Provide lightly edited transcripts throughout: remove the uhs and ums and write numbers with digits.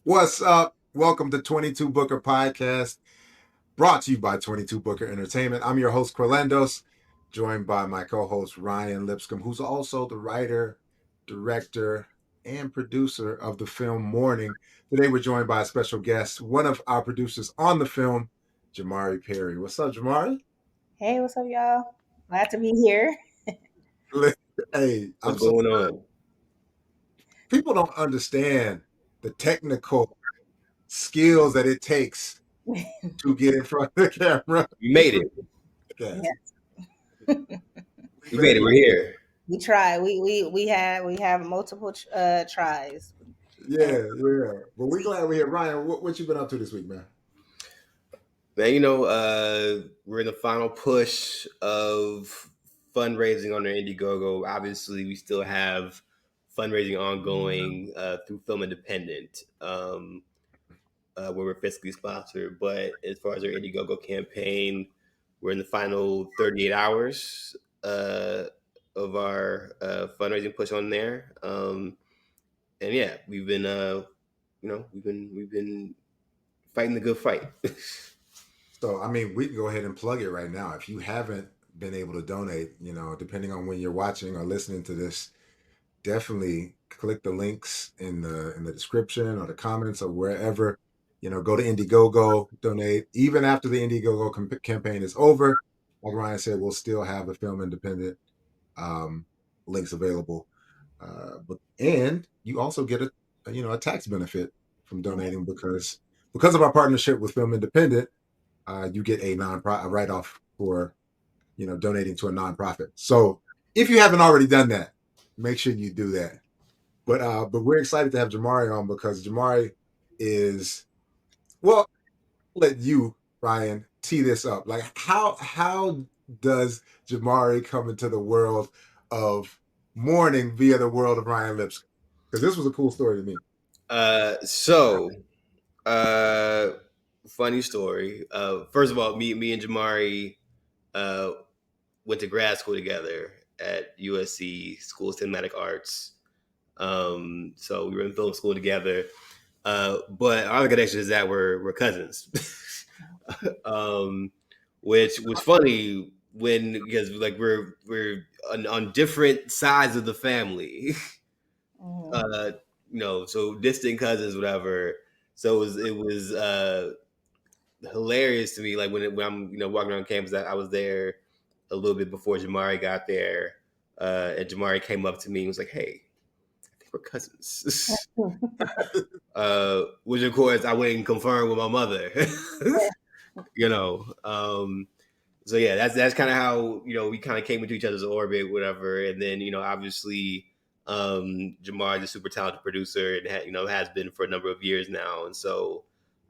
What's up? Welcome to 22 Booker Podcast, brought to you by 22 Booker Entertainment. I'm your host, Corlandos, joined by my co host, Ryan Lipscomb, who's also the writer, director, and producer of the film Morning. Today, we're joined by a special guest, one of our producers on the film, Jamari Perry. What's up, Jamari? Hey, what's up, y'all? Glad to be here. Hey, I'm What's so going on? people don't understand the technical skills that it takes to get in front of the camera. You made it. Yes. Yeah, You made it. We're here. we try. We have multiple tries, and Yeah. But we're glad we're here. Ryan, what you been up to this week, man? Man, we're in the final push of fundraising on our Indiegogo. Obviously, we still have fundraising ongoing through Film Independent, where we're fiscally sponsored. But as far as our Indiegogo campaign, we're in the final 38 hours of our fundraising push on there. And yeah, we've been we've been fighting the good fight. So, I mean, we can go ahead and plug it right now. If you haven't been able to donate, depending on when you're watching or listening to this, definitely click the links in the description or the comments or wherever. Go to Indiegogo, donate. Even after the Indiegogo campaign is over, like Ryan said, we'll still have the Film Independent um, links available. And you also get a tax benefit from donating because of our partnership with Film Independent. You get a write off for donating to a nonprofit. So if you haven't already done that, make sure you do that. But we're excited to have Jamari on because Jamari is, well, let you, Ryan, tee this up. Like how does Jamari come into the world of mourning via the world of Ryan Lipscomb? Because this was a cool story to me. So, uh, funny story. First of all, me and Jamari uh, went to grad school together at USC School of Cinematic Arts. So we were in film school together. But our other connection is that we're cousins, um, which was funny when because like we're on different sides of the family. mhm. uh, so distant cousins, whatever. So it was hilarious to me. Like when I'm walking around campus, I was there a little bit before Jamari got there, and Jamari came up to me and was like, "Hey, I think we're cousins." Which of course I went and confirmed with my mother. you know, um, so yeah, that's kind of how we kind of came into each other's orbit, whatever. And then obviously, Jamar is a super talented producer and has been for a number of years now. And so,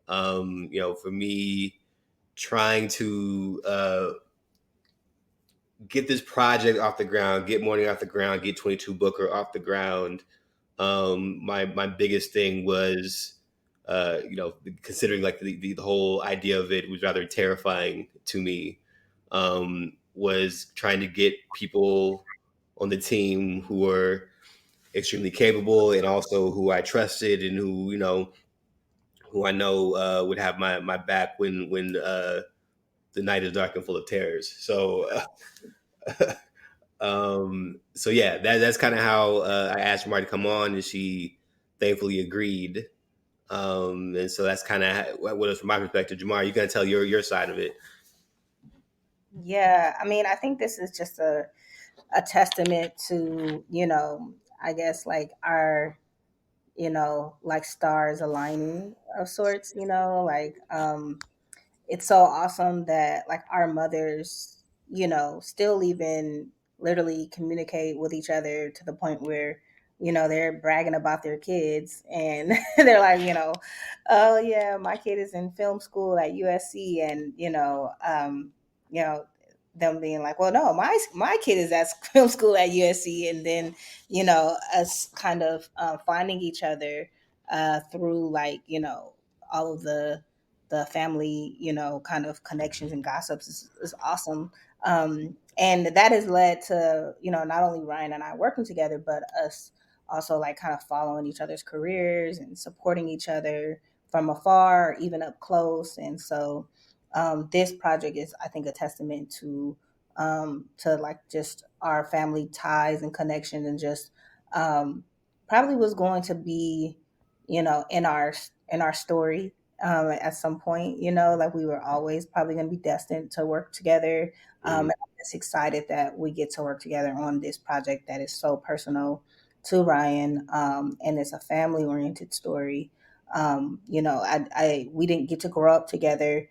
for me, trying to get this project off the ground, get Morning off the ground, get 22 Booker off the ground. My biggest thing was, considering like the whole idea of it was rather terrifying to me. Was trying to get people on the team who were extremely capable and also who I trusted and who I know would have my back when the night is dark and full of terrors. So yeah, that's kind of how I asked Marty to come on, and she thankfully agreed. And so that's kind of what it was from my perspective. Jamar, you gotta tell your side of it. Yeah. I mean, I think this is just a testament to I guess like our like stars aligning of sorts. It's so awesome that like our mothers still even literally communicate with each other to the point where they're bragging about their kids and they're like oh yeah, my kid is in film school at USC, and you know them being like, well, no, my kid is at film school at USC, and then us kind of finding each other through like all of the family, kind of connections and gossips is awesome. And that has led to, not only Ryan and I working together, but us also like kind of following each other's careers and supporting each other from afar, even up close. And so this project is, I think, a testament to like just our family ties and connections, and just um, probably was going to be, in our story at some point. Like we were always probably going to be destined to work together. Mm-hmm. And I'm just excited that we get to work together on this project that is so personal to Ryan, and it's a family oriented story. We didn't get to grow up together.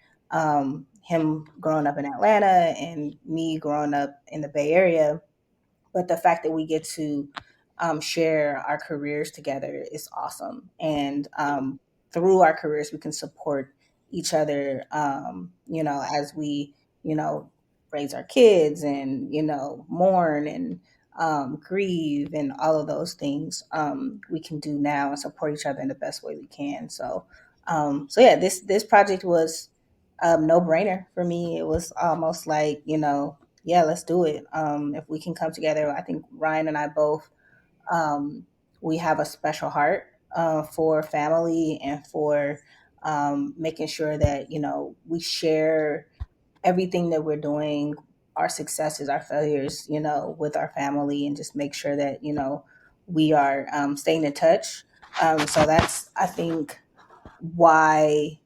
Him growing up in Atlanta and me growing up in the Bay Area, but the fact that we get to share our careers together is awesome. And through our careers, we can support each other, as we, you know, raise our kids and, mourn and grieve and all of those things we can do now and support each other in the best way we can. So yeah, this project was no brainer for me. It was almost like, yeah, let's do it. If we can come together, I think Ryan and I both, um, we have a special heart for family and for making sure that, we share everything that we're doing, our successes, our failures, with our family, and just make sure that, we are staying in touch. So that's, I think, why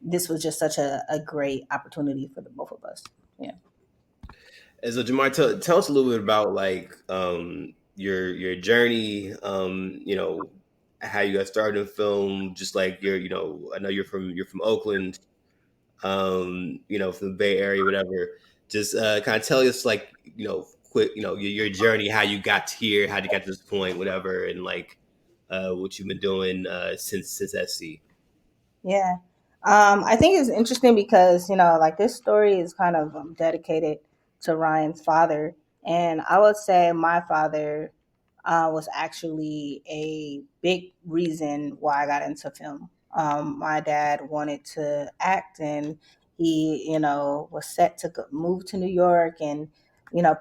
this was just such a great opportunity for the both of us. Yeah. And so, Jamar, tell us a little bit about like your journey. How you got started in film. Just like I know you're from Oakland. From the Bay Area, whatever. Just kind of tell us like quick, your journey, how you got here, how you got to this point, whatever, and like what you've been doing since SC. Yeah. I think it's interesting because, like this story is kind of dedicated to Ryan's father. And I would say my father was actually a big reason why I got into film. My dad wanted to act, and he, was set to move to New York and,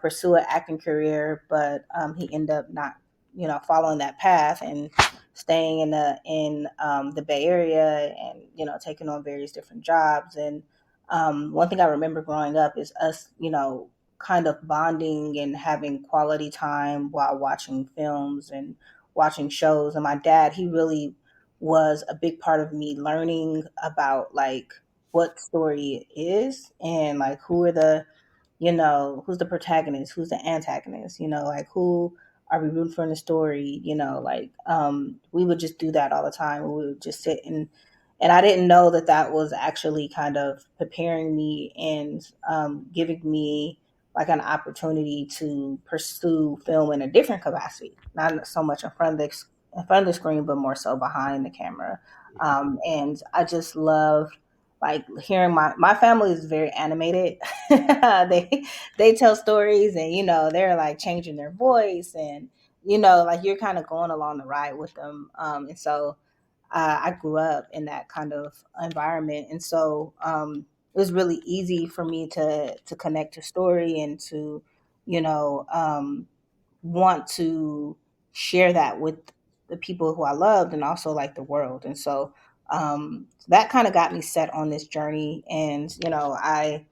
pursue an acting career, but he ended up not, following that path and staying in the Bay Area, and taking on various different jobs. And one thing I remember growing up is us, kind of bonding and having quality time while watching films and watching shows. And my dad, he really was a big part of me learning about like what story is, and like who's the protagonist, who's the antagonist, like who are we rooting for in the story, like we would just do that all the time. We would just sit and I didn't know that that was actually kind of preparing me and giving me like an opportunity to pursue film in a different capacity, not so much in front of the screen, but more so behind the camera. And I just loved like hearing my family is very animated. They tell stories, and they're like changing their voice, and like you're kind of going along the ride with them. And so I grew up in that kind of environment, and so it was really easy for me to connect to story and to you know want to share that with the people who I loved, and also like the world. And so that kind of got me set on this journey. And I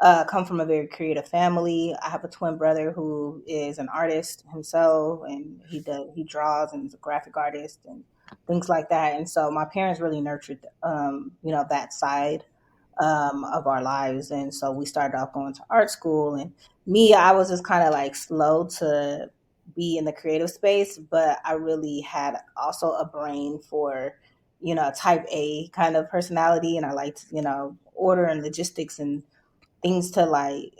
come from a very creative family. I have a twin brother who is an artist himself, and he draws and is a graphic artist and things like that. And so my parents really nurtured that side of our lives. And so we started off going to art school. And me, I was just kind of like slow to be in the creative space, but I really had also a brain for type A kind of personality, and I liked order and logistics and things to like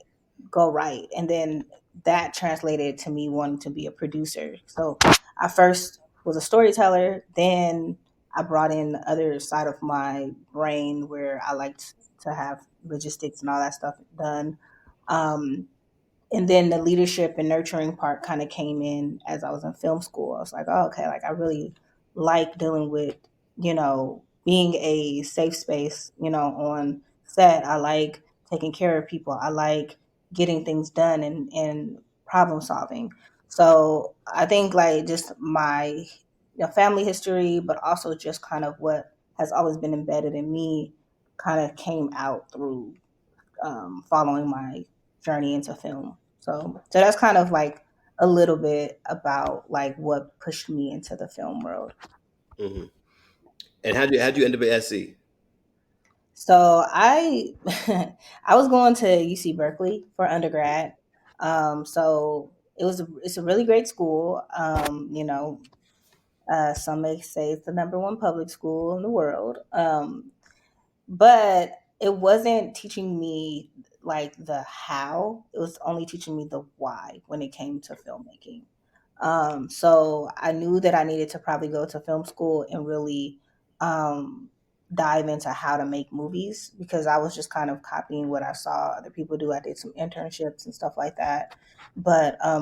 go right. And then that translated to me wanting to be a producer. So I first was a storyteller, then I brought in the other side of my brain where I liked to have logistics and all that stuff done. Um, and then the leadership and nurturing part kind of came in as I was in film school. I was like, oh, okay, like I really like dealing with, being a safe space, on set. I like taking care of people. I like getting things done and problem solving. So I think like just my family history, but also just kind of what has always been embedded in me, kind of came out through following my journey into film. So that's kind of like a little bit about like what pushed me into the film world. Hmm. And how'd you end up at SC? So I I was going to UC Berkeley for undergrad. So it's a really great school. Some may say it's the number one public school in the world. But it wasn't teaching me like the how, it was only teaching me the why when it came to filmmaking. So I knew that I needed to probably go to film school and really um, dive into how to make movies, because I was just kind of copying what I saw other people do. I did some internships and stuff like that, but I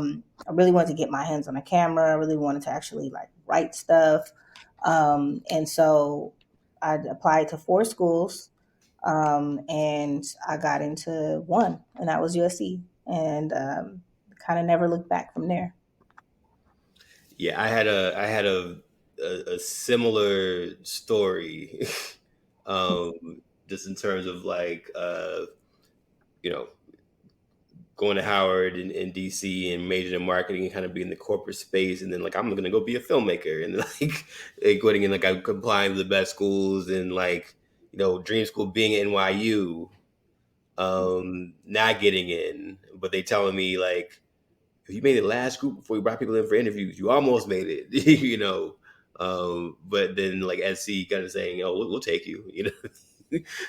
really wanted to get my hands on a camera. I really wanted to actually like write stuff, and so I applied to 4 schools, and I got into one, and that was USC, and kind of never looked back from there. Yeah, I had a similar story, just in terms of like you know going to Howard in DC and majoring in marketing and kind of being in the corporate space, and then like I'm gonna go be a filmmaker, and like going in like I'm applying to the best schools, and like dream school being NYU, not getting in, but they telling me like if you made the last group before you brought people in for interviews, you almost made it, but then like SC kind of saying, "Oh, we'll take you,"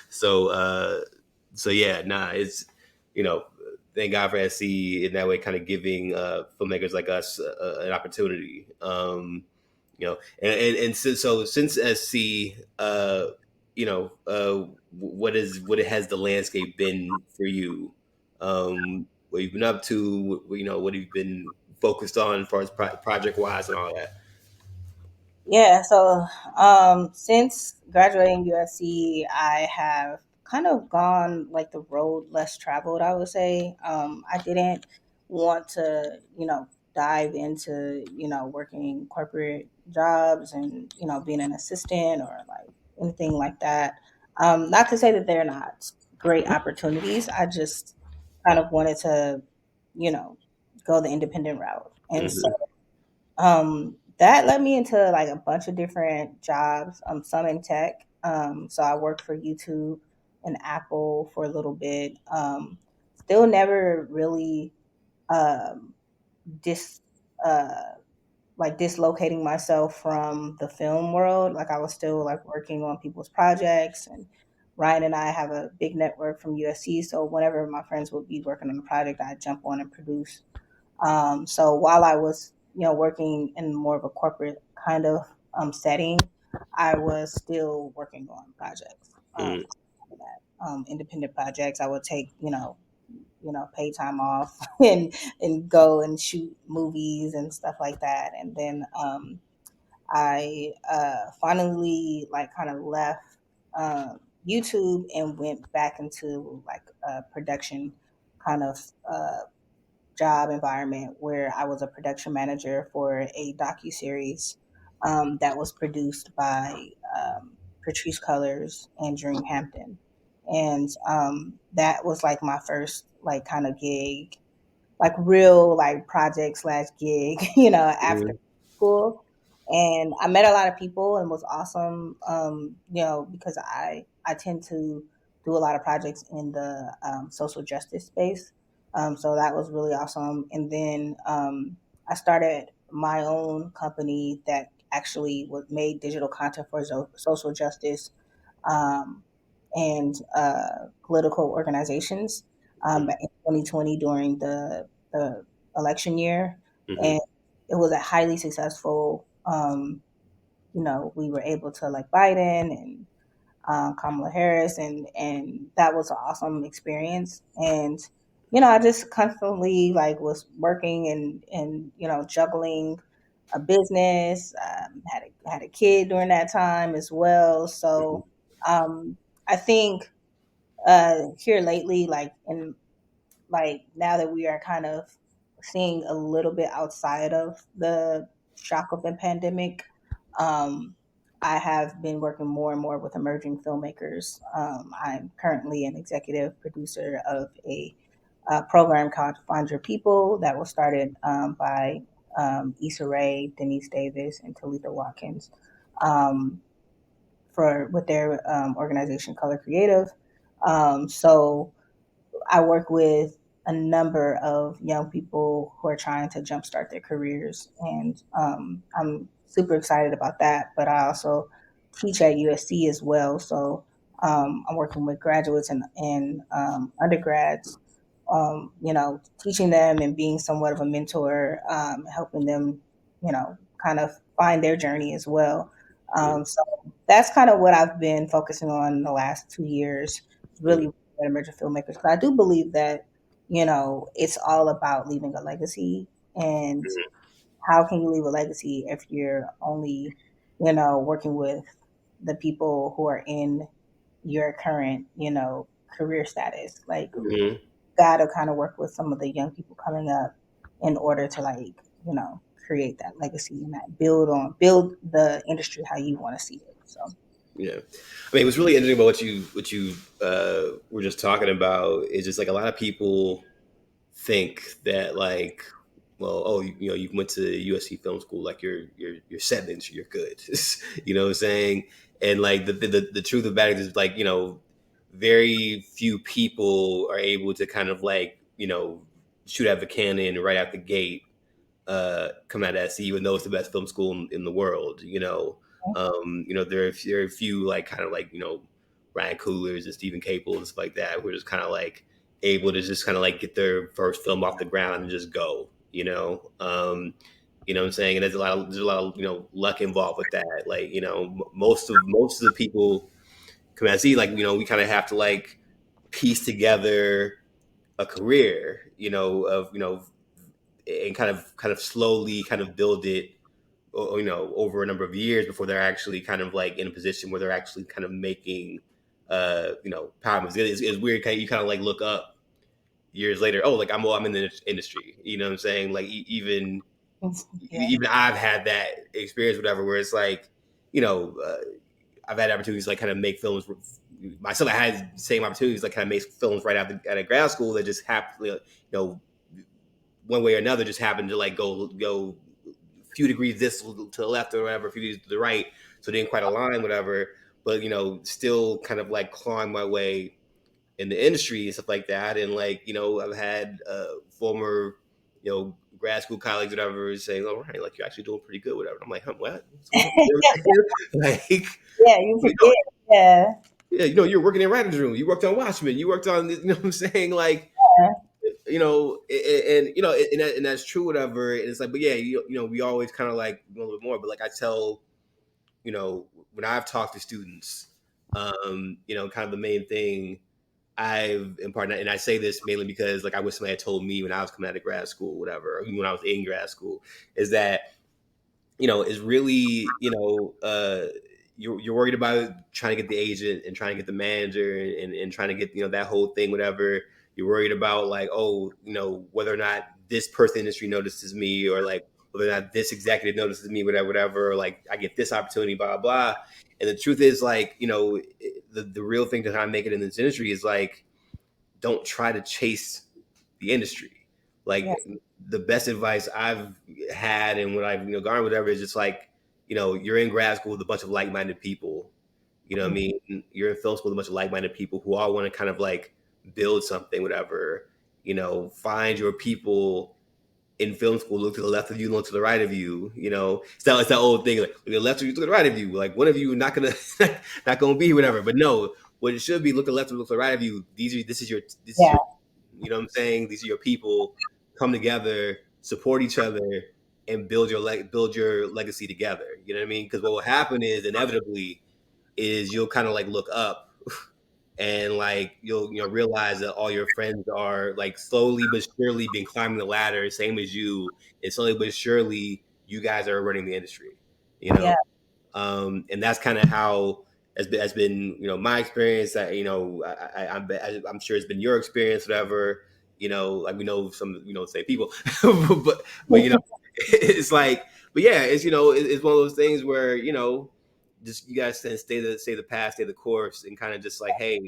so yeah, nah, it's you know, thank God for SC in that way, kind of giving filmmakers like us an opportunity. And so since SC, what has the landscape been for you? What you've been up to? What have you been focused on as far as project wise and all that? Yeah, so since graduating USC, I have kind of gone like the road less traveled, I would say. I didn't want to, dive into, working corporate jobs and, being an assistant or like anything like that. Not to say that they're not great opportunities. I just kind of wanted to, you know, go the independent route. And so Hmm. that led me into like a bunch of different jobs, some in tech. So I worked for YouTube and Apple for a little bit. Still never really um, dis uh, like dislocating myself from the film world. Like I was still like working on people's projects, and Ryan and I have a big network from USC. So whenever my friends would be working on a project, I'd jump on and produce. So while I was, working in more of a corporate kind of setting, I was still working on projects. Mm. Independent projects. I would take, pay time off and go and shoot movies and stuff like that. And then I finally like kind of left YouTube and went back into like a production kind of job environment where I was a production manager for a docu series that was produced by Patrice Cullors and Dream Hampton, and that was like my first like kind of gig, like real like project slash gig, after Mm. school. And I met a lot of people and was awesome, because I tend to do a lot of projects in the social justice space. So that was really awesome. And then I started my own company that actually was made digital content for social justice um, and political organizations in 2020 during the election year. Hmm. And it was a highly successful, we were able to like Biden and Kamala Harris, and that was an awesome experience. And I just constantly like was working and juggling a business. Had a kid during that time as well. Hmm. So I think here lately, like in like now that we are kind of seeing a little bit outside of the shock of the pandemic. Um, I have been working more and more with emerging filmmakers. I'm currently an executive producer of a program called Find Your People that was started by Issa Rae, Denise Davis, and Talitha Watkins um, for with their organization Color Creative. So I work with a number of young people who are trying to jumpstart their careers, and I'm super excited about that. But I also teach at USC as well, so I'm working with graduates and undergrads. Teaching them and being somewhat of a mentor, helping them, kind of find their journey as well. Yeah. So that's kind of what I've been focusing on in the last 2 years. Mm-hmm. Really emerging filmmakers, because I do believe that it's all about leaving a legacy. And how can you leave a legacy if you're only working with the people who are in your current career status? Like, Mm-hmm. got to kind of work with some of the young people coming up in order to create that legacy and that build the industry how you want to see it. So Yeah, I mean, what's really interesting about what you were just talking about is just like a lot of people think that like, well, oh, you went to USC film school, like you're sentenced, you're good. You know what I'm saying? And like the truth of it is like, very few people are able to kind of like, shoot out the cannon right out the gate, come out of SC, even though it's the best film school in the world. There are a few like kind of like Ryan Coogler's and Stephen Capel and stuff like that who are just kind of like able to just kind of like get their first film off the ground and just go. You know what I'm saying? And there's a lot of luck involved with that. Like most of the people come out of SC, like we kind of have to like piece together a career, of and kind of slowly kind of build it, over a number of years before they're actually kind of like in a position where they're actually kind of making power moves. It's weird. You kind of like look up years later. Oh, like I'm in the industry. You know what I'm saying? Like even yeah, even I've had that experience, whatever, where it's like, you know, uh, I've had opportunities to like kind of make films myself. I had the same opportunities like kind of make films right out of grad school that just happened, one way or another, just happened to like go a few degrees this to the left or whatever, a few degrees to the right, so it didn't quite align, whatever. But still kind of like clawing my way in the industry and stuff like that. And like I've had former grad school colleagues, whatever, saying, "Oh, right, like you're actually doing pretty good, whatever." I'm like, "Huh, what?" Like, yeah, you you know, forget, yeah, yeah, you're working in writer's room. You worked on Watchmen. You worked on, what I'm saying, like, yeah, and that's true, whatever. And it's like, but yeah, we always kind of like a little bit more. But like I tell, when I've talked to students, kind of the main thing I've imparted, and I say this mainly because like I wish somebody had told me when I was coming out of grad school, whatever, or even when I was in grad school, is that is really you're worried about trying to get the agent and trying to get the manager and trying to get that whole thing, whatever. You're worried about like, oh, whether or not this person in the industry notices me, or like whether or not this executive notices me, whatever, or like I get this opportunity, blah blah. And the truth is, like, the real thing to kind of make it in this industry is like, don't try to chase the industry. yeah, Like the best advice I've had and what I've garnered, whatever, is just like, you're in grad school with a bunch of like-minded people. You know what I mean? You're in film school with a bunch of like-minded people who all want to kind of like build something, whatever. Find your people in film school. Look to the left of you, look to the right of you. It's that old thing, like look to the left of you, look to the right of you. Like one of you not gonna not gonna be whatever. But no, what it should be, look to the left and look to the right of you. This is your, yeah, you know what I'm saying? These are your people. Come together, support each other, and build your legacy together. You know what I mean? Because what will happen is inevitably is you'll kind of like look up and like you'll realize that all your friends are like slowly but surely been climbing the ladder, same as you, and slowly but surely you guys are running the industry. You yeah, know, and that's kind of how has been my experience. That I'm sure it's been your experience, whatever. like we know some, say people, but it's like, but yeah, it's it's one of those things where just you guys stay the path, stay the course, and kind of just like, hey,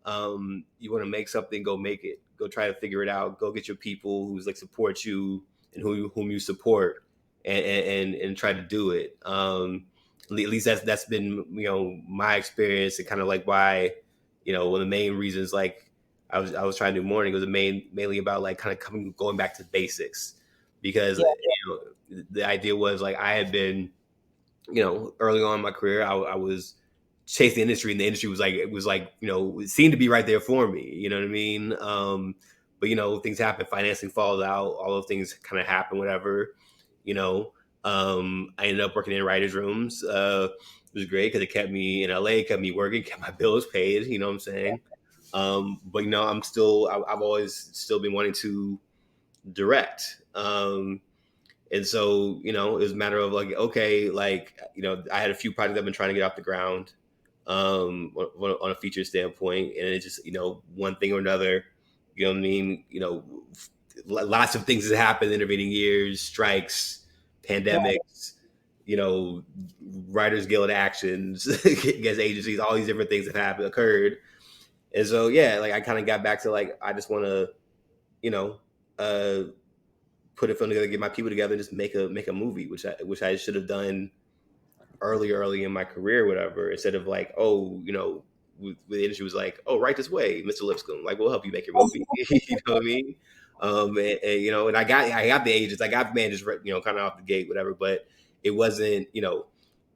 you want to make something, go make it, go try to figure it out, go get your people who's like support you and whom you support, and try to do it. At least that's been my experience, and kind of like why one of the main reasons like I was trying to do morning was mainly about like kind of going back to basics, because Yeah. the idea was like I had been early on in my career, I was chasing the industry, and the industry was like, it seemed to be right there for me. You know what I mean? But things happen, financing falls out, all those things kind of happen, whatever. You know, I ended up working in writers' rooms. It was great because it kept me in LA, kept me working, kept my bills paid. You know what I'm saying? But I've always still been wanting to direct. And so, it was a matter of like, okay, like, I had a few projects I've been trying to get off the ground, on a feature standpoint. And it's just, one thing or another, you know what I mean? Lots of things have happened in intervening years, strikes, Right. pandemics, Writers Guild actions against agencies, all these different things that occurred. And so, yeah, like I kind of got back to like, I just want to, you know, uh, put a film together, get my people together, and just make a movie, which I should have done early in my career, whatever. Instead of like, oh, the industry was like, oh, right this way, Mr. Lipscomb, like we'll help you make your movie. You know what I mean? And I got the agents, I got managers, kind of off the gate, whatever. But it wasn't,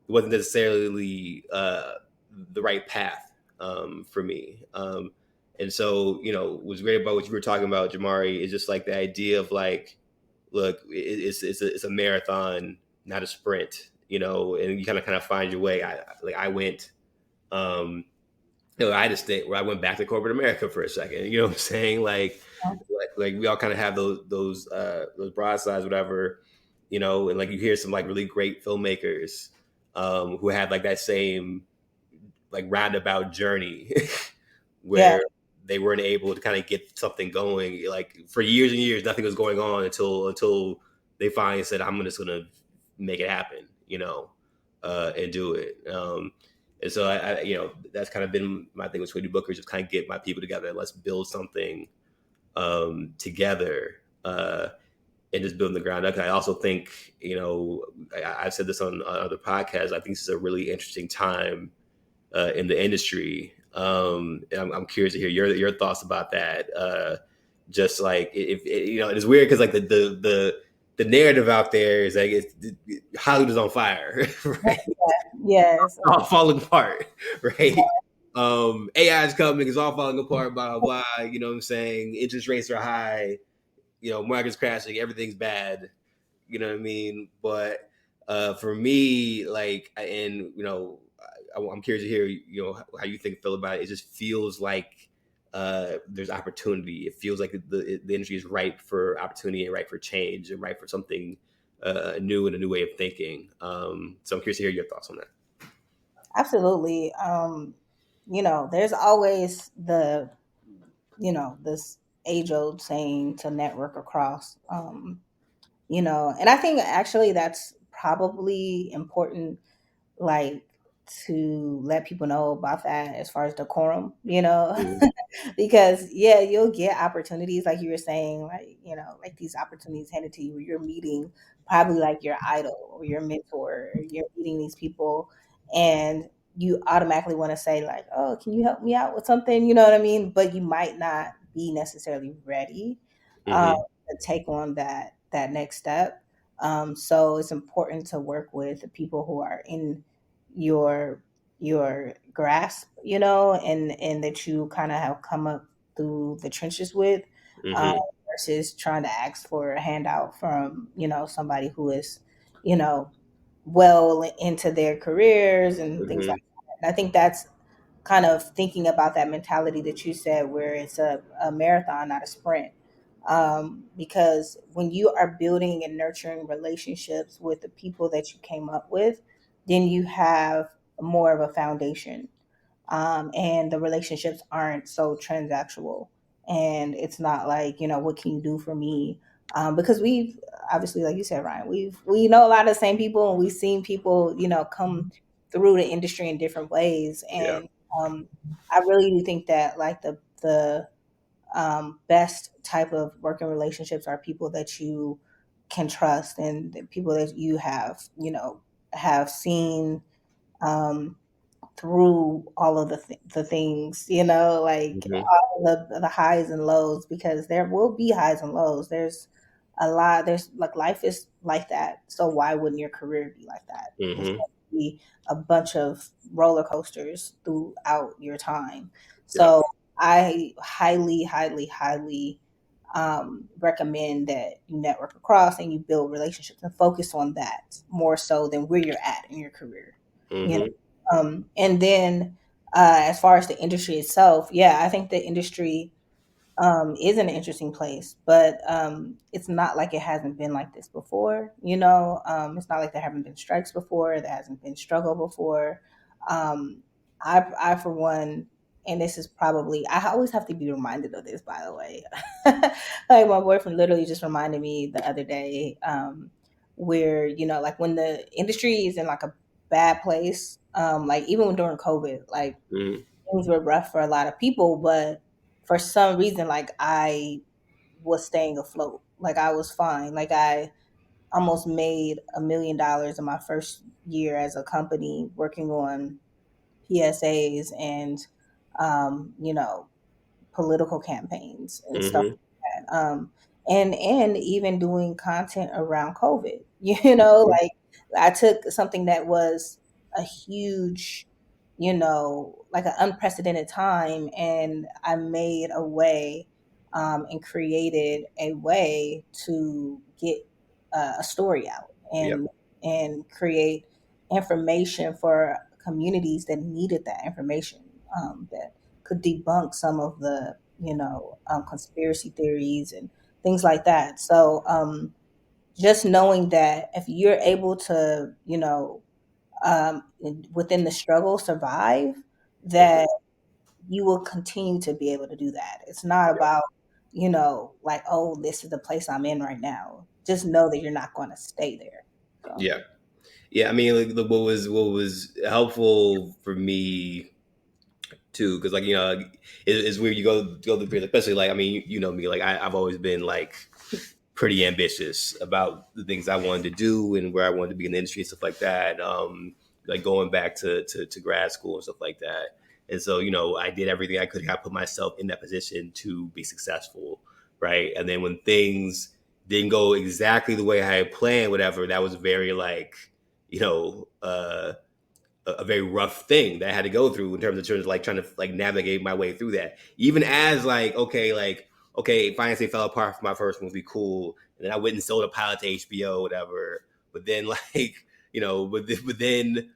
necessarily the right path for me. And so, what's great about what you were talking about, Jamari, is just like the idea of like, look, it's a marathon, not a sprint, and you kind of find your way. I went, um, I had to stay where I went back to corporate America for a second. You know what I'm saying? Like we all kind of have those broadsides, whatever, and like you hear some like really great filmmakers, who had like that same like roundabout journey Yeah. where they weren't able to kind of get something going. Like for years and years, nothing was going on until they finally said, "I'm just gonna make it happen," and do it. And so that's kind of been my thing with Sweetie Booker, just kind of get my people together. Let's build something together. And just building the ground up. And I also think, I've said this on other podcasts. I think this is a really interesting time in the industry. And I'm curious to hear your thoughts about that. Just like if it's weird because like the narrative out there is like Hollywood is on fire, right? Yes. All falling apart, right? AI is coming, it's all falling apart, blah blah blah. You know what I'm saying? Interest rates are high. Market's crashing. Everything's bad. You know what I mean? But for me, like, and I'm curious to hear how you feel about it. It just feels like there's opportunity. It feels like the industry is ripe for opportunity and ripe for change and ripe for something new and a new way of thinking. So I'm curious to hear your thoughts on that. Absolutely. There's always this age old saying to network across, and I think actually that's probably important, like to let people know about that as far as decorum, Mm-hmm. because yeah, you'll get opportunities like you were saying, like, like these opportunities handed to you where you're meeting probably like your idol or your mentor, or you're meeting these people and you automatically want to say like, oh, can you help me out with something? You know what I mean? But you might not be necessarily ready um, Mm-hmm. to take on that next step. So it's important to work with the people who are in your your grasp, and that you kind of have come up through the trenches with, um, Mm-hmm. versus trying to ask for a handout from somebody who is you know well into their careers and things Mm-hmm. like that. And I think that's kind of thinking about that mentality that you said, where it's a marathon, not a sprint. Because when you are building and nurturing relationships with the people that you came up with, then you have more of a foundation. And the relationships aren't so transactional. and it's not like, what can you do for me? Because we've obviously, like you said, Ryan, we know a lot of the same people, and we've seen people, come through the industry in different ways. Yeah. And I really do think that like the best type of working relationships are people that you can trust, and the people that you have seen um, through all of the things, like Hmm. all the highs and lows, because there will be highs and lows. There's like, life is like that. So why wouldn't your career be like that? It's Hmm. going to be a bunch of roller coasters throughout your time. Yeah. So I highly, highly, highly recommend that you network across and you build relationships and focus on that more so than where you're at in your career. You Hmm. and then as far as the industry itself, yeah, I think the industry is an interesting place, but it's not like it hasn't been like this before. It's not like there haven't been strikes before, there hasn't been struggle before. Um, I for one, and this is probably, I always have to be reminded of this, by the way. Like my boyfriend literally just reminded me the other day, where like when the industry is in like a bad place, like even during COVID, like Hmm. things were rough for a lot of people, but for some reason, like I was staying afloat. Like I was fine. Like I almost made $1 million in my first year as a company working on PSAs and, you know, political campaigns and stuff Hmm. like that. And even doing content around COVID. Like I took something that was a huge, like an unprecedented time, and I made a way, and created a way to get a story out, Yep. and create information for communities that needed that information, that could debunk some of the conspiracy theories and things like that. So just knowing that if you're able to within the struggle survive, Hmm. that you will continue to be able to do that. It's not about like, oh, this is the place I'm in right now. Just know that you're not going to stay there. So Yeah. Yeah. I mean, like, what was helpful for me too, because like it's weird. You go through periods, especially like, I mean, you know me, like I've always been like pretty ambitious about the things I wanted to do and where I wanted to be in the industry and stuff like that. Like going back to grad school and stuff like that. And so, I did everything I could to kind of put myself in that position to be successful. Right. And then when things didn't go exactly the way I had planned, whatever, that was very like, you know, a very rough thing that I had to go through in terms of like trying to like navigate my way through that. Even as like, okay, Finance fell apart for my first movie, cool. And then I went and sold a pilot to HBO, whatever. But then like, but then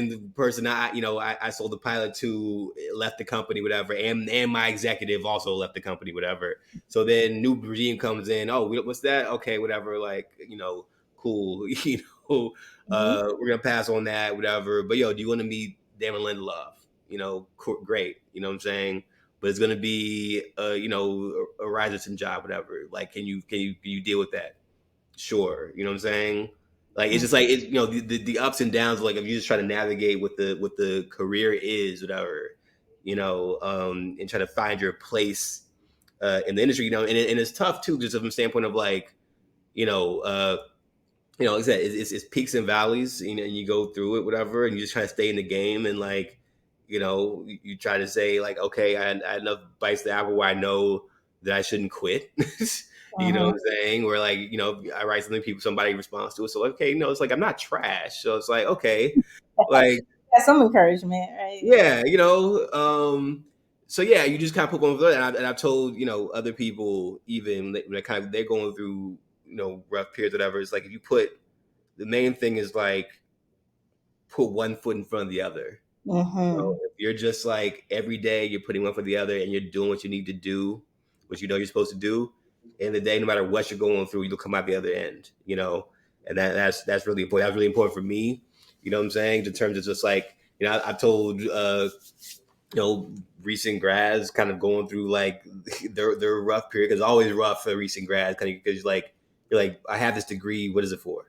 the person I sold the pilot to left the company, whatever, and my executive also left the company, whatever. So then new regime comes in. Oh, what's that? Okay, whatever. Like, cool. mhm. We're gonna pass on that, whatever. But do you want to meet Damon Lindelof? Great. You know what I'm saying? But it's gonna be a Riserson job, whatever. Like, can you deal with that? Sure. You know what I'm saying? Like, it's just like the ups and downs. Like, if you just try to navigate what the career is, whatever, and try to find your place in the industry, and it's tough too, just from the standpoint of like, you know, uh, like I said, it's peaks and valleys, and you go through it, whatever, and you just try to stay in the game, and like, you try to say like, okay, I had enough bites the apple where I know that I shouldn't quit. You know what Mhm. I'm saying? Where like, I write something, somebody responds to it, so okay, it's like I'm not trash, so it's like okay, like Yeah, some encouragement, right? Yeah. yeah, so yeah, you just kind of put one through it, and I've told other people even when they're going through rough periods, whatever. It's like if you put the main thing is like put one foot in front of the other. Hmm. If you're just like every day you're putting one foot in the other and you're doing what you need to do, what you're supposed to do, in the day, no matter what you're going through, you'll come out the other end. And that's really important. That's really important for me. You know what I'm saying? In terms of just like I've told recent grads kind of going through like their rough period, because it's always rough for recent grads, kind of, because you're like, I have this degree, what is it for?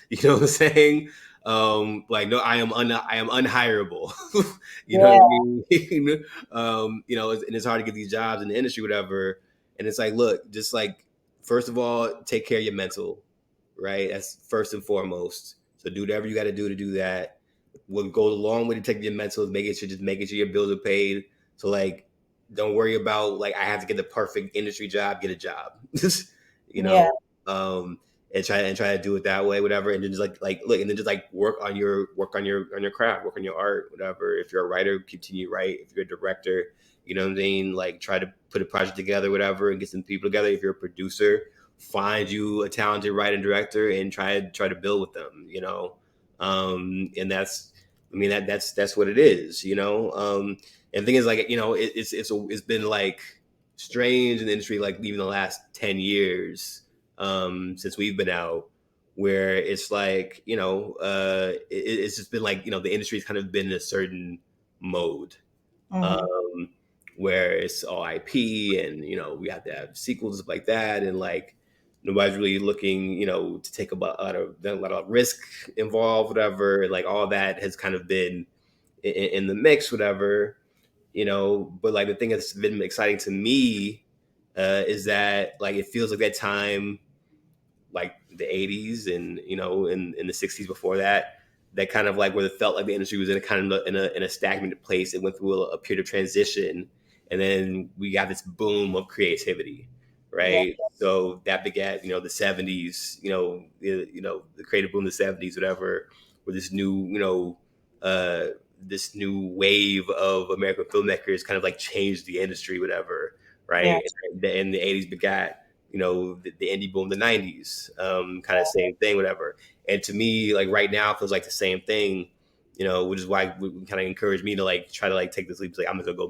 You know what I'm saying? Like, no, I am unhireable. You know Yeah. what I mean? And it's hard to get these jobs in the industry, whatever. And it's like, look, just like, first of all, take care of your mental, right? That's first and foremost. So do whatever you got to do that. What goes a long way to take your mental is making sure your bills are paid. So like, don't worry about like, I have to get the perfect industry job. Get a job, you Yeah. know, and try to do it that way, whatever. And then just like look, and then just like work on your craft, work on your art, whatever. If you're a writer, continue to write. If you're a director, you know what I mean, like try to put a project together, whatever, and get some people together. If you're a producer, find you a talented writer and director and try to build with them, and that's, I mean, that's what it is, and the thing is, like, it's been like strange in the industry, like even the last 10 years, since we've been out, where it's like, it's just been like, the industry's kind of been in a certain mode, Mm-hmm. um, where it's all IP, and we have to have sequels like that, and like nobody's really looking, to take a lot of risk involved, whatever. And like all that has kind of been in the mix, whatever. But like the thing that's been exciting to me, is that like it feels like that time, like the 80s, and in the 60s before that, that kind of like where it felt like the industry was in a kind of in a stagnant place. It went through a period of transition, and then we got this boom of creativity, Yeah. right? So that begat the 70s, the creative boom of the 70s, whatever, where this new wave of American filmmakers kind of like changed the industry, whatever, Yeah. right? And the 80s begat the indie boom, the 90s, kind of same thing, whatever. And to me, like right now, it feels like the same thing, which is why we kind of encourage me to like try to like take this leap. Like, I'm gonna go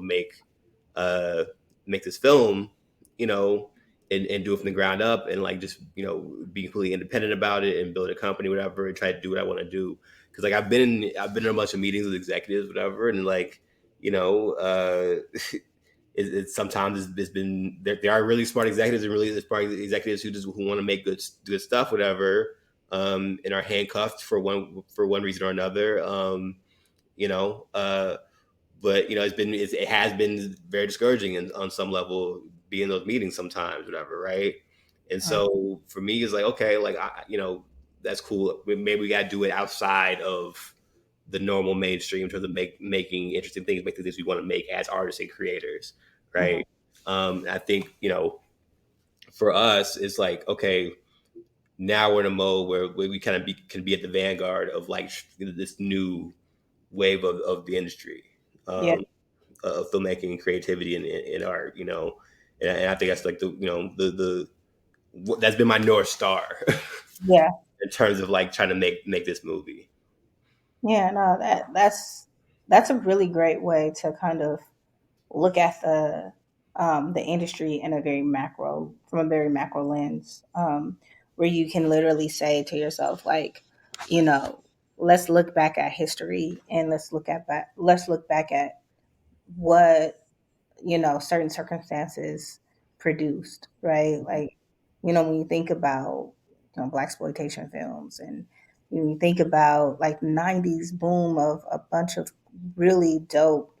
uh, make this film, you know, and do it from the ground up, and like just be completely independent about it and build a company, whatever, and try to do what I want to do. Because like I've been in a bunch of meetings with executives, whatever, and like you know. It's sometimes it's been there are really smart executives and really smart executives who want to make good stuff, whatever, and are handcuffed for one reason or another, you know uh but it has been very discouraging, on some level, being in those meetings sometimes, whatever, right? And Mm. so for me, it's like, okay, like that's cool. Maybe we got to do it outside of the normal mainstream in terms of making interesting things, make the things we want to make as artists and creators, Mhm. right? I think for us, it's like, okay, now we're in a mode where we kind of can be at the vanguard of like this new wave of the industry, Yeah. um, of filmmaking and creativity and art, and I think that's like that's been my North Star Yeah. in terms of like trying to make this movie. Yeah. No, that's a really great way to kind of look at the industry in a very macro from a very macro lens, where you can literally say to yourself, like, you know, let's look back at history and let's look back at what certain circumstances produced, right? Like, when you think about black exploitation films, and when you think about like the 90s boom of a bunch of really dope,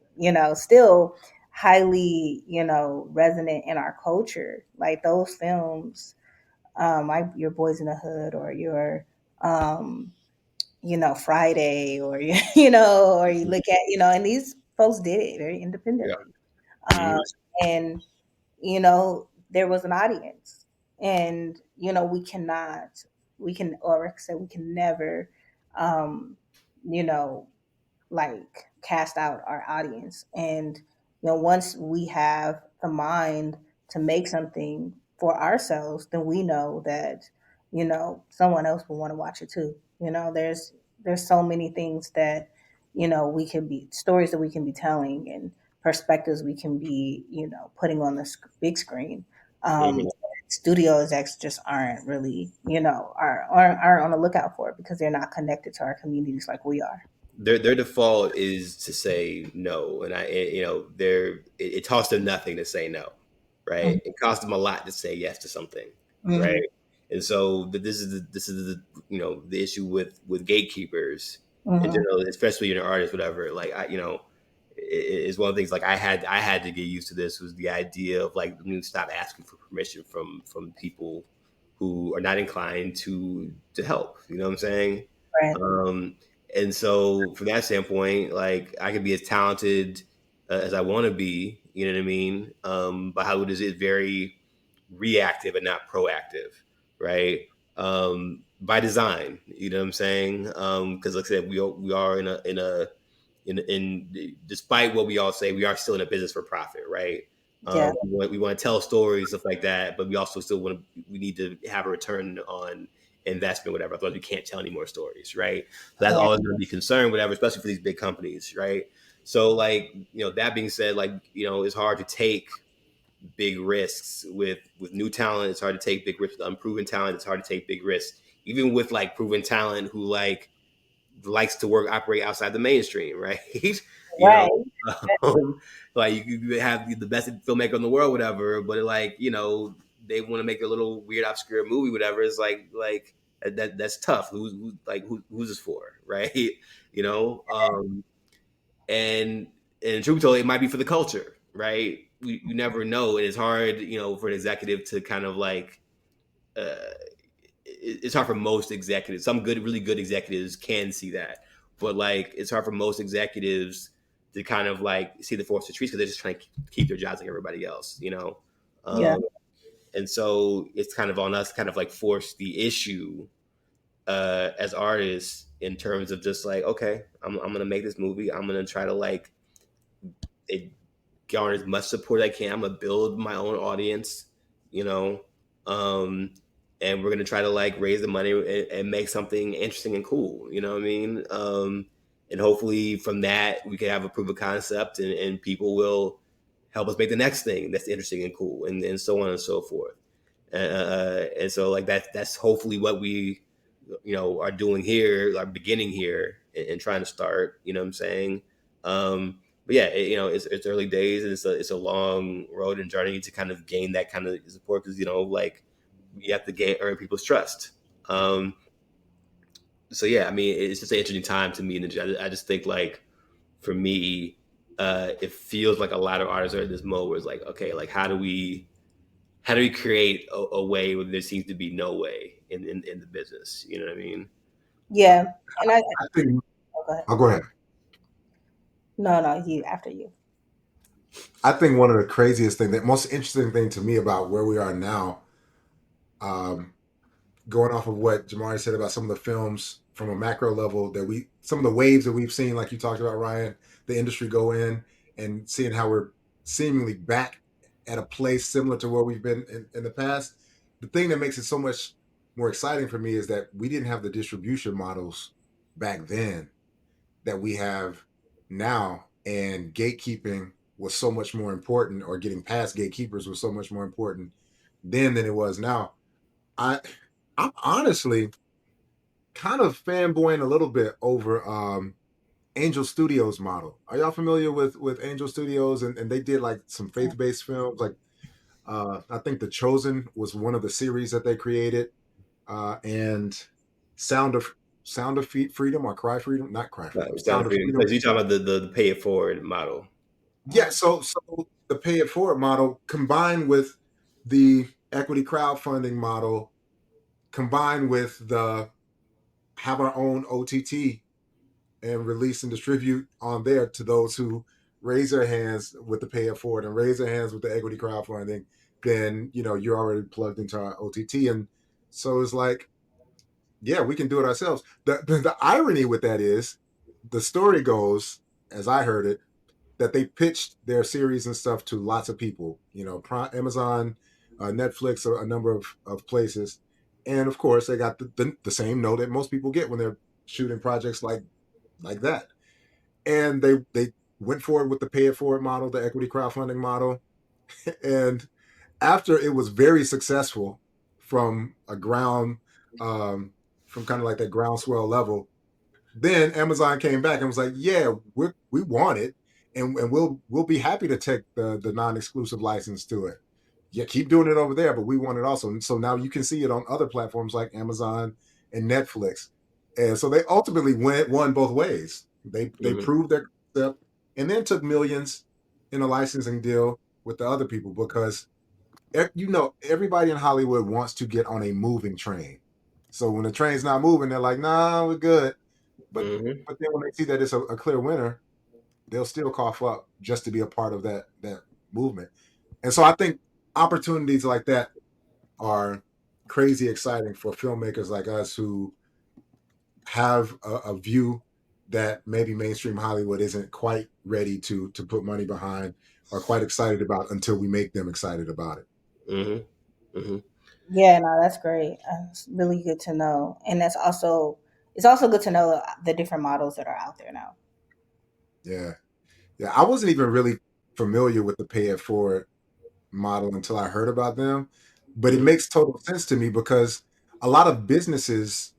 still highly resonant in our culture, like those films, like your Boys in the Hood, or your um Friday, or or you look at, and these folks did it very Yeah. independently, Mhm. and there was an audience, and or I said, we can never, um you know like cast out our audience. And once we have the mind to make something for ourselves, then we know that someone else will want to watch it too. There's so many things that we can be stories that we can be telling, and perspectives we can be putting on the big screen. Mhm. Studio execs just aren't really aren't on the lookout for it, because they're not connected to our communities like we are. their default is to say no, and it costs them nothing to say no, right? It costs them a lot to say yes to something, right? Mm-hmm. And so this is the issue with gatekeepers in Mm-hmm. general, especially in artists, whatever. Like it's one of the things like I had to get used to. This was the idea of like you stop asking for permission from people who are not inclined to help. You know what I'm saying? Right. Um, and so from that standpoint, like I could be as talented as I want to be, you know what I mean? But how it is very reactive and not proactive, right? By design, you know what I'm saying? Because like I said, we are in despite what we all say, we are still in a business for profit, right? Yeah. We want to tell stories, stuff like that, but we also still we need to have a return on investment, whatever. Otherwise, we can't tell any more stories, right? So that's Right. always going to be concerned, whatever, especially for these big companies, right? So, like, that being said, like, it's hard to take big risks with new talent. It's hard to take big risks with unproven talent. It's hard to take big risks, even with like proven talent who like likes to operate outside the mainstream, right? you know, Right. like you have the best filmmaker in the world, whatever, but like they want to make a little weird, obscure movie, whatever. It's like that's tough. Who's this for, right? You know, and truth be told, it might be for the culture, right? You never know, and it's hard, for an executive to kind of like. Uh, it's hard for most executives. Some really good executives can see that, but like it's hard for most executives to kind of like see the forest of trees because they're just trying to keep their jobs like everybody else, Yeah. Um, and so it's kind of on us, to kind of like force the issue as artists in terms of just like, okay, I'm gonna make this movie. I'm gonna try to like it garner as much support as I can. I'm gonna build my own audience, you know, um, and we're gonna try to like raise the money and make something interesting and cool. You know what I mean? And hopefully from that we can have a proof of concept, and people will help us make the next thing that's interesting and cool, and so on and so forth. And so like that's hopefully what we are doing here, are beginning here, and trying to start. You know what I'm saying? But yeah, it's early days, and it's a long road and journey to kind of gain that kind of support, because like you have to earn people's trust. Um, so yeah, I mean, it's just an interesting time to me, and I just think like for me, it feels like a lot of artists are in this mode where it's like, okay, like how do we create a way where there seems to be no way in the business? You know what I mean? Yeah. And I think oh, go ahead. I'll go ahead. No, no, you after you. I think one of the craziest thing, the most interesting thing to me about where we are now, um, going off of what Jamari said about some of the films from a macro level some of the waves that we've seen, like you talked about, Ryan, the industry go in, and seeing how we're seemingly back at a place similar to where we've been in the past. The thing that makes it so much more exciting for me is that we didn't have the distribution models back then that we have now, and gatekeeping was so much more important, or getting past gatekeepers was so much more important then than it was now. I I'm honestly kind of fanboying a little bit over Angel Studios model. Are y'all familiar with Angel Studios? And they did like some faith-based films, like I think The Chosen was one of the series that they created, and Sound of Freedom, or Cry Freedom, not Cry Freedom, Sound Sound of of freedom, Freedom. because you're talking about the pay it forward model. Yeah, so the pay it forward model combined with the equity crowdfunding model, combined with the have our own OTT and release and distribute on there to those who raise their hands with the pay it forward and raise their hands with the equity crowdfunding, then you're already plugged into our OTT. And so it's like, yeah, we can do it ourselves. The irony with that is, the story goes, as I heard it, that they pitched their series and stuff to lots of people, Amazon, Netflix, a number of places. And of course, they got the same no that most people get when they're shooting projects like that. And they went forward with the pay it forward model, the equity crowdfunding model. And after it was very successful from a ground, from kind of like that groundswell level, then Amazon came back and was like, "Yeah, we want it, and we'll be happy to take the non-exclusive license to it. Yeah, keep doing it over there, but we want it also." And so now you can see it on other platforms like Amazon and Netflix. And so they ultimately won both ways. They Mm-hmm. proved their concept and then took millions in a licensing deal with the other people because everybody in Hollywood wants to get on a moving train. So when the train's not moving, they're like, "Nah, we're good." But Mm-hmm. but then when they see that it's a clear winner, they'll still cough up just to be a part of that movement. And so I think opportunities like that are crazy exciting for filmmakers like us who have a view that maybe mainstream Hollywood isn't quite ready to put money behind or quite excited about until we make them excited about it. Mm-hmm. Mm-hmm. Yeah, no, that's great. It's really good to know, and it's also good to know the different models that are out there now. Yeah. Yeah. I wasn't even really familiar with the pay it forward model until I heard about them. But it Mm-hmm. makes total sense to me because a lot of businesses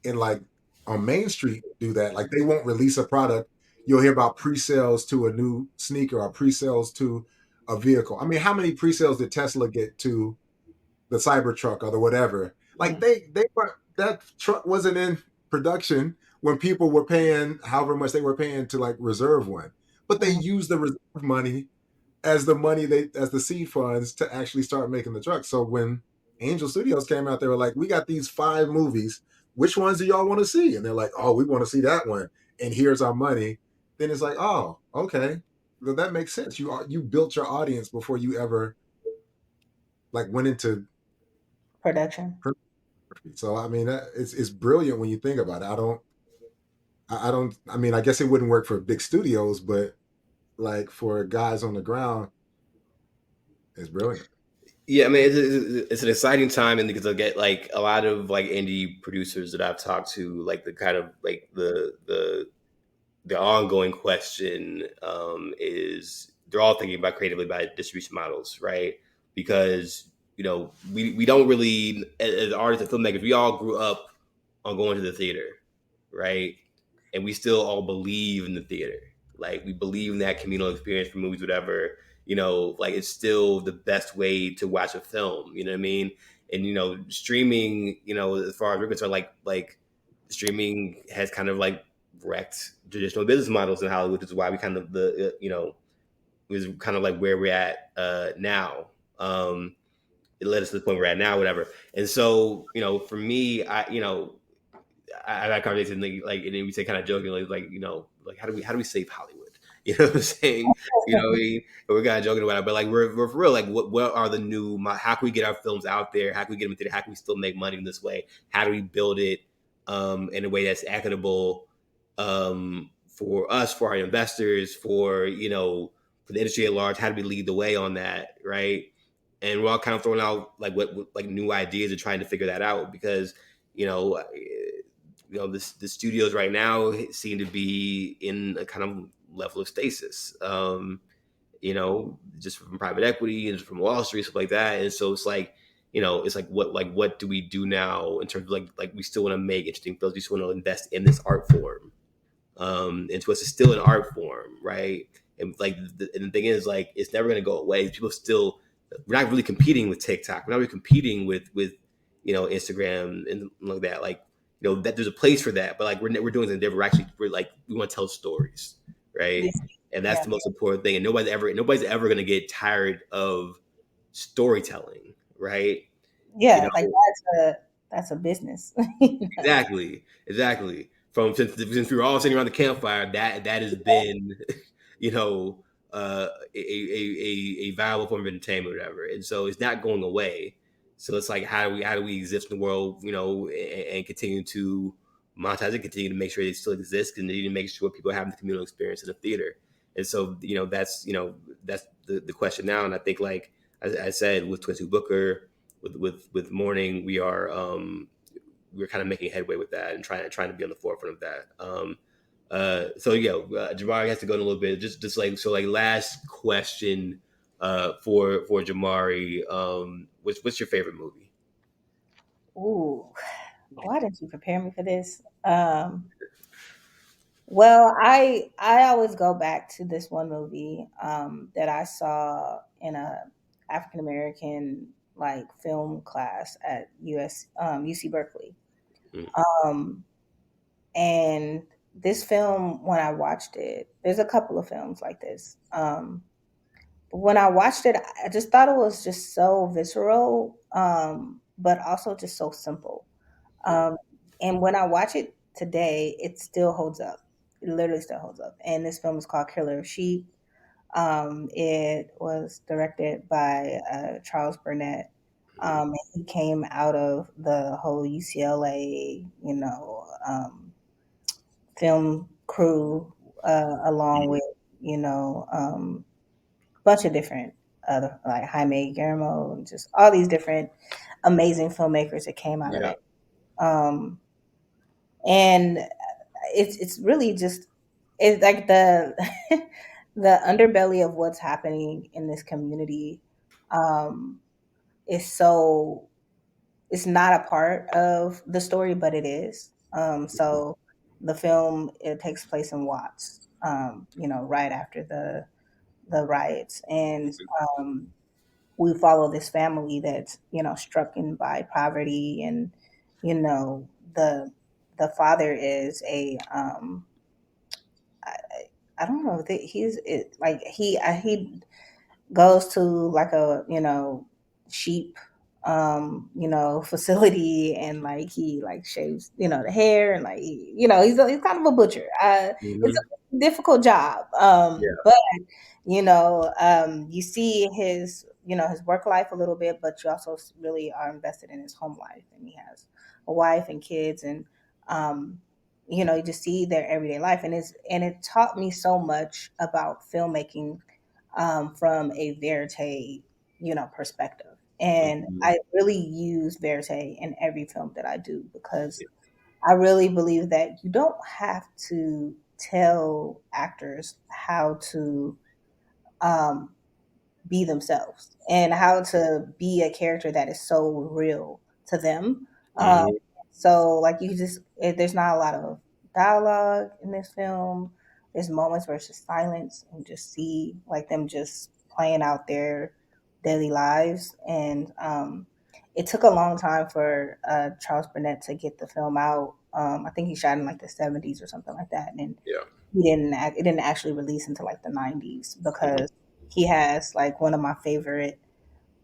in like on Main Street do that. Like they won't release a product. You'll hear about pre-sales to a new sneaker or pre-sales to a vehicle. I mean, how many pre-sales did Tesla get to the Cybertruck or the whatever? Like Mhm. they were that truck wasn't in production when people were paying however much they were paying to like reserve one. But they Mhm. used the reserve money as the money they as the seed funds to actually start making the truck. So when Angel Studios came out, they were like, "We got these 5 movies. Which ones do y'all want to see?" And they're like, "Oh, we want to see that one. And here's our money." Then it's like, "Oh, okay, well, that makes sense. You built your audience before you ever like went into." Production. So I mean, it's brilliant when you think about it. I don't. I mean, I guess it wouldn't work for big studios, but like for guys on the ground, it's brilliant. Yeah, I mean, it's an exciting time, and because I get like a lot of like indie producers that I've talked to, like the kind of like the ongoing question is they're all thinking about creatively about distribution models, right? Because we don't really as artists and filmmakers we all grew up on going to the theater, right? And we still all believe in the theater, like we believe in that communal experience for movies, whatever. Like it's still the best way to watch a film. You know what I mean? And streaming. As far as we're concerned, like streaming has kind of like wrecked traditional business models in Hollywood, which is why we kind of is kind of like where we're at now. It led us to the point we're at now, whatever. And so, for me, I had a conversation and then we say kind of jokingly, like, like how do we save Hollywood? You know what I'm saying? What I mean? And we're kind of joking about it, but like we're for real. Like, what are the new? How can we get our films out there? How can we get them into? How can we still make money in this way? How do we build it in a way that's equitable for us, for our investors, for the industry at large? How do we lead the way on that, right? And we're all kind of throwing out like what like new ideas and trying to figure that out because you know the studios right now seem to be in a kind of level of stasis. Just from private equity and from Wall Street, stuff like that. And so it's like what do we do now in terms of like we still want to make interesting films, we still want to invest in this art form. And to us, it's still an art form, right? And and the thing is, like, it's never going to go away. People still, we're not really competing with TikTok. We're not really competing with Instagram and like that. Like, that there's a place for that, but like we're doing something different. We're like we want to tell stories, right? Yes. And that's Yeah. the most important thing. And nobody's ever going to get tired of storytelling, right? You Yeah, like know, that's a business. exactly. From since we were all sitting around the campfire, that has been, you know, a viable form of entertainment, or whatever. And so it's not going away. So it's like how do we exist in the world, and continue to monetize it, continue to make sure it still exists, and continue to make sure people are having the communal experience in the theater. And so that's the question now. And I think like I said with 22 Booker, with Morning, we're kind of making headway with that and trying to be on the forefront of that. So yeah, Jamari has to go in a little bit. Just like so, like last question for Jamari. What's your favorite movie? Ooh, why didn't you prepare me for this? Well, I always go back to this one movie that I saw in a African American like film class at UC Berkeley. Mm. Um, and this film, when I watched it, there's a couple of films like this. But when I watched it, I just thought it was just so visceral, but also just so simple. Um, and when I watch it today, it still holds up. It literally still holds up. And this film is called Killer of Sheep. It was directed by Charles Burnett. And he came out of the whole UCLA, film crew, along with, you know, a bunch of different other, like Jaime Guillermo, and just all these different amazing filmmakers that came out of Yeah. that. Um, and it's really just, it's like the the underbelly of what's happening in this community, um is so, it's not a part of the story, but it is. So the film, it takes place in Watts, right after the riots, and um we follow this family that's, stricken by poverty, and you know the the father is a, I, I don't know, that he's it, like he goes to like a, sheep, facility, and like he like shaves, the hair, and like he's kind of a butcher. It's Hmm. a difficult job, Yeah. but you see his, his work life a little bit, but you also really are invested in his home life, and he has a wife and kids, and um you just see their everyday life, and it taught me so much about filmmaking, from a verite, perspective. And Hmm. I really use verite in every film that I do, because I really believe that you don't have to tell actors how to, um, be themselves, and how to be a character that is so real to them. Um, Hmm. so, like, there's not a lot of dialogue in this film. There's moments where it's just silence, and just see like them just playing out their daily lives. And it took a long time for Charles Burnett to get the film out. I think he shot in like the '70s or something like that, and Yeah. it didn't actually release until like the '90s, Hmm. because he has like one of my favorite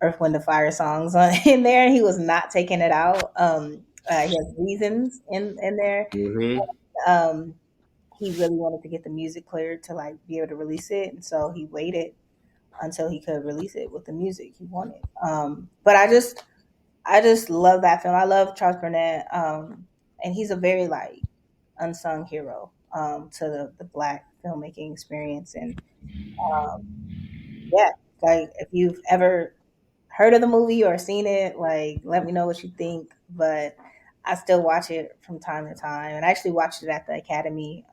Earth, Wind, and Fire songs on in there. He was not taking it out. He has Reasons in there. Hmm. Um, he really wanted to get the music cleared to like be able to release it, and so he waited until he could release it with the music he wanted. But I just love that film. I love Charles Burnett, and he's a very like unsung hero, to the Black filmmaking experience. And yeah, like if you've ever heard of the movie or seen it, like let me know what you think. But I still watch it from time to time, and I actually watched it at the Academy,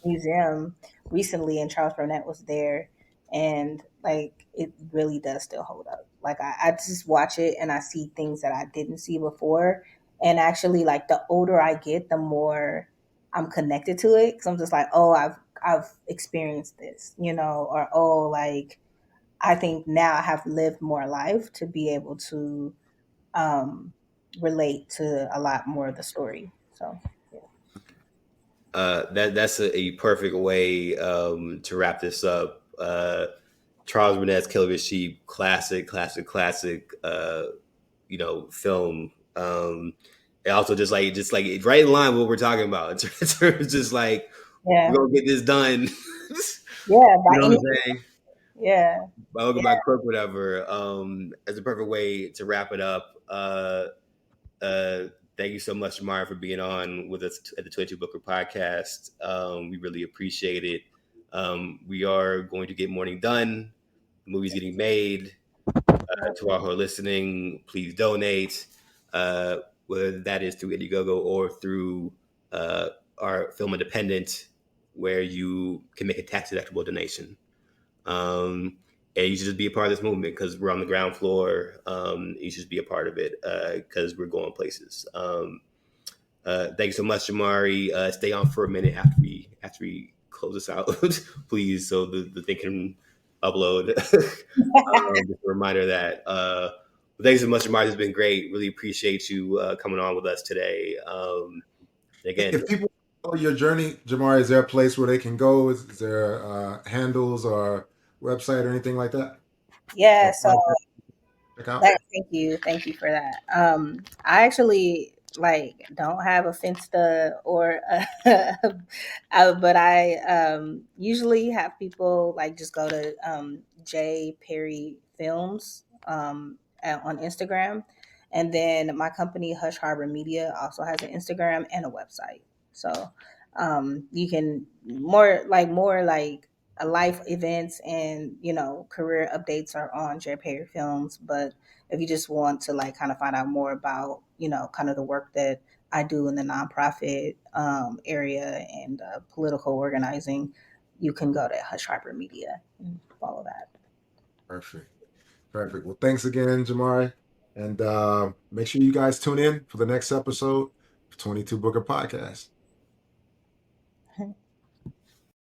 Museum recently, and Charles Burnett was there, and like it really does still hold up. Like I just watch it and I see things that I didn't see before, and actually, like the older I get, the more I'm connected to it, because I'm just like, oh, I've experienced this, or oh, like I think now I have lived more life to be able to, um, relate to a lot more of the story. So, yeah. That's a perfect way to wrap this up. Charles Burnett's Killer of Sheep, classic, classic, classic. Film. And also just like it's right in line with what we're talking about. It's just like we're Yeah. gonna get this done. Yeah. You By know what any, I'm saying? yeah. By hook or Yeah. by crook, whatever. As a perfect way to wrap it up. Uh, Thank you so much, Jamari, for being on with us at the 22 Booker podcast. We really appreciate it. We are going to get morning done. The movie's getting made. To all who are listening, please donate, uh, whether that is through Indiegogo or through uh, our Film Independent, where you can make a tax deductible donation. Um, and you should just be a part of this movement because we're on the ground floor. You should just be a part of it because we're going places. Thanks so much, Jamari. Stay on for a minute after we close this out, please, so the thing can upload. Just a reminder that thanks so much, Jamari. It's been great. Really appreciate you coming on with us today. Again, If people follow your journey, Jamari, is there a place where they can go? Is there handles or website or anything like that? Yeah, Or so content to check out? thank you for that. I actually like don't have a Finsta or but I usually have people like just go to J Perry Films on Instagram, and then my company Hush Harbor Media also has an Instagram and a website. So you can more like life events and career updates are on J Perry Films, but if you just want to like kind of find out more about kind of the work that I do in the nonprofit area and political organizing, you can go to Hush Harper Media and follow that. Perfect. Perfect. Well, thanks again, Jamari. And make sure you guys tune in for the next episode of 22 Booker Podcast.